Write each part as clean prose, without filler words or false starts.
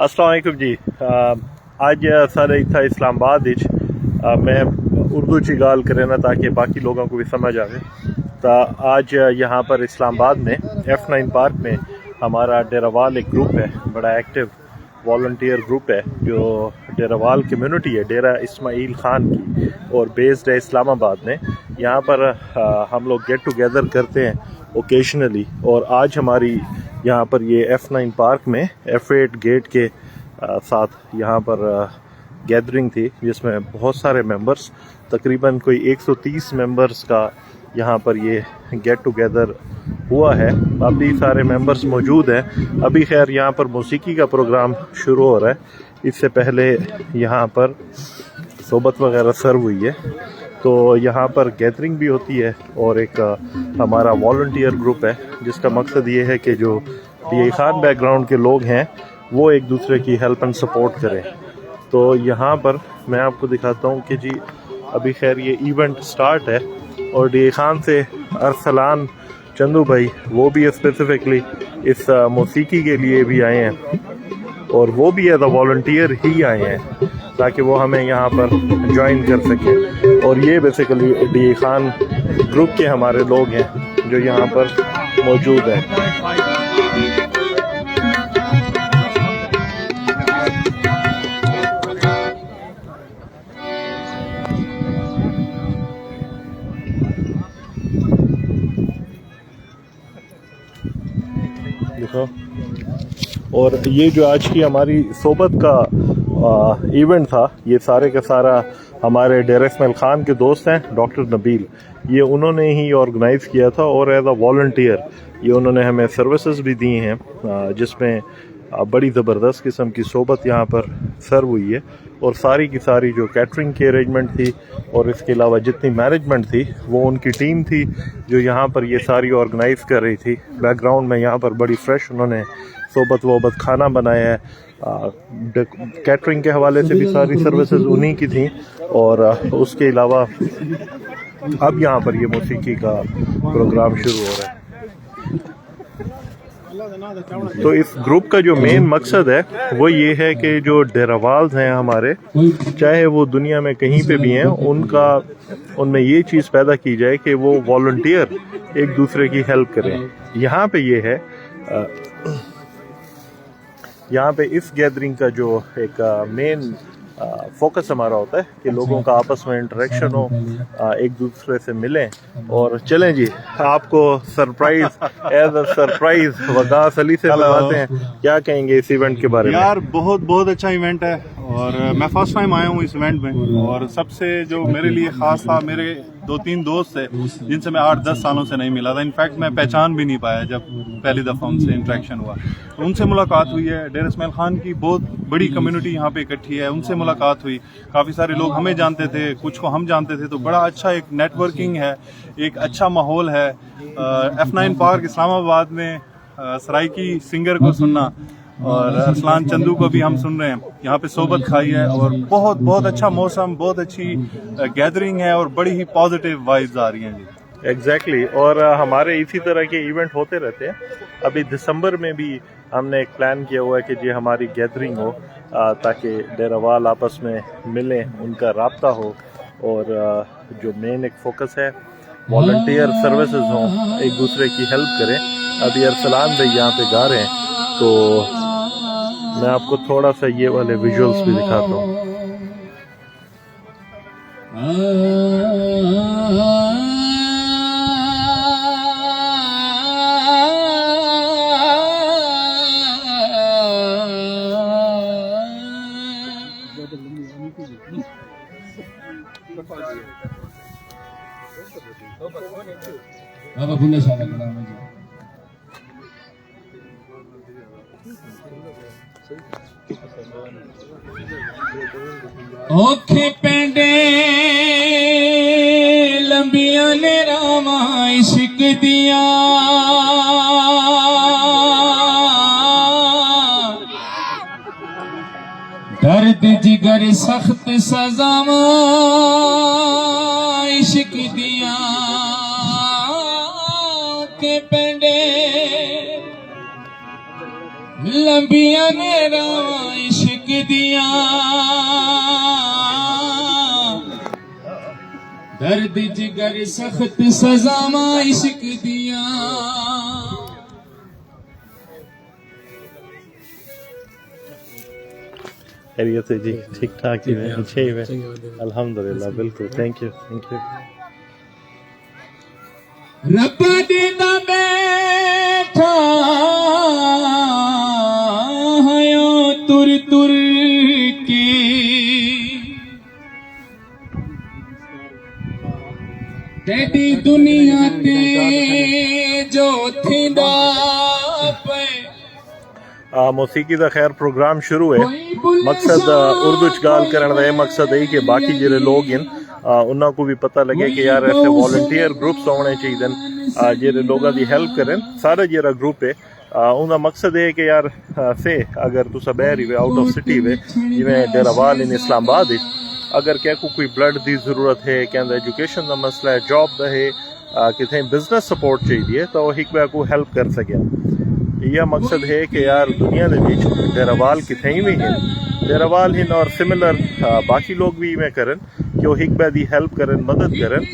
अस्सलाम वालेकुम जी। ਅੱਜ ਸਾਰੇ ਇੱਥੇ ਇਸਲਾਮਾਬਾਦ ਵਿੱਚ मैं उर्दू ची गाल करें ना ताकि बाकी लोगों को भी समझ आवे। तो आज यहाँ पर इस्लामाबाद में F9 पार्क में हमारा डेरावाल एक ग्रुप है, बड़ा एक्टिव वॉलंटियर ग्रुप है जो डेरावाल कम्युनिटी है, डेरा इस्माइल ख़ान की, और बेस्ड है इस्लामाबाद में। यहाँ पर हम लोग गेट टुगेदर करते हैं ओकेशनली, और आज हमारी यहाँ पर ये F9 पार्क में F8 गेट के साथ यहाँ पर गैदरिंग थी, जिसमें बहुत सारे मेंबर्स, तकरीबन कोई 130 मेंबर्स का यहाँ पर ये गेट टुगेदर हुआ है। अभी सारे मेंबर्स मौजूद हैं। अभी खैर यहाँ पर मौसीकी का प्रोग्राम शुरू हो रहा है, इससे पहले यहाँ पर सोबत वगैरह सर्व हुई है। तो यहाँ पर गैदरिंग भी होती है, और एक हमारा वॉलंटियर ग्रुप है जिसका मकसद ये है कि जो डी खान बैकग्राउंड के लोग हैं वो एक दूसरे की हेल्प एंड सपोर्ट करें। तो यहाँ पर मैं आपको दिखाता हूँ कि जी अभी खैर ये इवेंट स्टार्ट है, और डी खान से अरसलान चंदू भाई वो भी स्पेसिफिकली इस मौसीकी के लिए भी आए हैं, और वो भी एज अ वॉलंटियर ही आए हैं ताकि वो हमें यहाँ पर ज्वाइन कर सकें। और ये बेसिकली डी खान ग्रुप के हमारे लोग हैं जो यहाँ पर मौजूद हैं। देखो, और ये जो आज की हमारी सोबत का इवेंट था, ये सारे का सारा हमारे डेरा इस्माइल ख़ान के दोस्त हैं, डॉक्टर नबील, ये उन्होंने ही ऑर्गेनाइज़ किया था, और एज अ वॉलंटियर ये उन्होंने हमें सर्विसेज भी दी हैं, जिसमें बड़ी ज़बरदस्त किस्म की सोबत यहाँ पर सर्व हुई है। और सारी की सारी जो कैटरिंग की अरेंजमेंट थी, और इसके अलावा जितनी मैनेजमेंट थी, वो उनकी टीम थी जो यहाँ पर ये सारी ऑर्गेनाइज़ कर रही थी। बैकग्राउंड में यहाँ पर बड़ी फ्रेश उन्होंने सोबत वोबत खाना बनाया है। कैटरिंग के हवाले से भी सारी सर्विसेज उन्हीं की थी, और उसके अलावा अब यहाँ पर ये मौसीकी का प्रोग्राम शुरू हो रहा है। तो इस ग्रुप का जो मेन मकसद है वो ये है कि जो डेरावाल्स हैं हमारे, चाहे वो दुनिया में कहीं पे भी हैं, उनमें ये चीज़ पैदा की जाए कि वो वॉलंटियर एक दूसरे की हेल्प करें। यहाँ पे ये है, यहाँ पे इस गैदरिंग का जो एक मेन फोकस हमारा होता है कि लोगों का आपस में इंटरेक्शन हो, एक दूसरे से मिलें। और चलें जी, आपको surprise as a surprise Waqas Ali से मिलवाते हैं। क्या कहेंगे इस इवेंट के बारे में? यार बहुत अच्छा इवेंट है, और मैं फर्स्ट टाइम आया हूँ इस इवेंट में। और सबसे जो मेरे लिए ख़ास था, मेरे 2-3 दोस्त थे जिनसे मैं 8-10 सालों से नहीं मिला था। इनफैक्ट मैं पहचान भी नहीं पाया जब पहली दफ़ा उनसे इंटरेक्शन हुआ। तो उनसे मुलाकात हुई है। डेरा इस्माइल ख़ान की बहुत बड़ी कम्युनिटी यहाँ पे इकट्ठी है, उनसे मुलाकात हुई। काफ़ी सारे लोग हमें जानते थे, कुछ को हम जानते थे। तो बड़ा अच्छा एक नेटवर्किंग है, एक अच्छा माहौल है। F9 पार्क इस्लामाबाद में सराइकी सिंगर को सुनना, और अरसलान चंदू को भी हम सुन रहे हैं, यहाँ पे सोबत खाई है, और बहुत अच्छा मौसम, बहुत अच्छी गैदरिंग है, और बड़ी ही पॉजिटिव वाइब्स आ रही हैं जी। एग्जैक्टली। और हमारे इसी तरह के इवेंट होते रहते हैं। अभी दिसंबर में भी हमने एक प्लान किया हुआ है कि जी हमारी गैदरिंग हो, ताकि डेरावाल आपस में मिलें, उनका राब्ता हो, और जो मेन एक फोकस है वॉलंटियर सर्विसेज हों, एक दूसरे की हेल्प करें। अभी अरसलान भाई यहाँ पे गा रहे हैं, तो मैं आपको थोड़ा सा ये वाले विजुअल्स भी दिखाता हूँ। ओखे पेंडे लंबियां ने रामा इश्क दिया, दर्द जिगर सख्त सजावा इश्क दिया। ओखे पेंडे ਲੰਬੀਆਂ ਨੇ ਰਾਵਾਂ ਇਸ਼ਕ ਦੀਆਂ ਦਰਦ ਜਿਗਰ ਸਖਤ ਸਜ਼ਾਵਾਂ ਇਸ਼ਕ ਦੀਆਂ خیریت ہے جی ٹھیک ٹھاک جی اچھے ہی ہیں الحمدللہ بالکل تھینک یو ਰੱਬਾ ਦੇਂਦਾ ਬੈਠਾ ਹਾਂ ਤੁਰ ਤੁਰ ਕੇ ਤੇਰੀ ਦੁਨੀਆ ਤੇ ਜੋ ਥਿੰਦਾ ਪਏ موسیقی دا خیر پروگرام شروع ہے مقصد اردو چ گال کرن دا یہ مقصد ہے کہ باقی جڑے لوگ ہیں انہاں کو بھی پتہ لگے کہ یار ایسے والنٹیئر گروپس ہونے چاہیے جڑے لوگاں دی ہیلپ کرن سارا جڑا گروپ ہے ان دا مقصد ہے کہ یار سے اگر تسا باہر ہی آؤٹ آف سٹی وے جویں ڈیراوال ان اسلام آباد اگر کہ کوئی بلڈ دی ضرورت ہے کہندا ایجوکیشن دا مسئلہ ہے جاب دا ہے کتھے بزنس سپورٹ چاہیے تو وہ ایک کو ہیلپ کر سکے یہ مقصد ہے کہ یار دنیا دے بیچ ڈیراوال کتنے ہی ہیں ڈیراوال ہن اور سملر باقی لوگ بھی میں کرن کہ وہ ایک دی ہیلپ کرن مدد کرن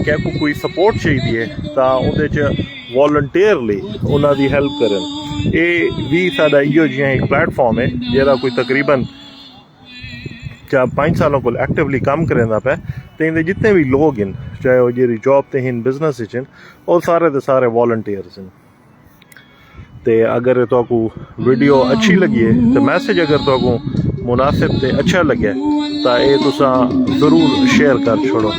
کہ کوئی سپورٹ چاہیے تا اودے چ والنٹیئرلی انہاں دی ہیلپ کرن اے بھی ساڈا ایو جی ایک پلیٹ فارم ہے جہاں کوئی تقریباً 5 سالوں کو ایکٹیولی کام کرنا پہ تو ان جتنے بھی لوگ ہیں چاہے وہ جی جاب تے ہیں بزنس ہیں وہ سارے دے سارے والنٹیئرز ہیں تے اگر تو کو ویڈیو اچھی لگی ہے تو میسج اگر تو کو مناسب تے اچھا لگے تو یہ تساں ضرور شیئر کر چھوڑو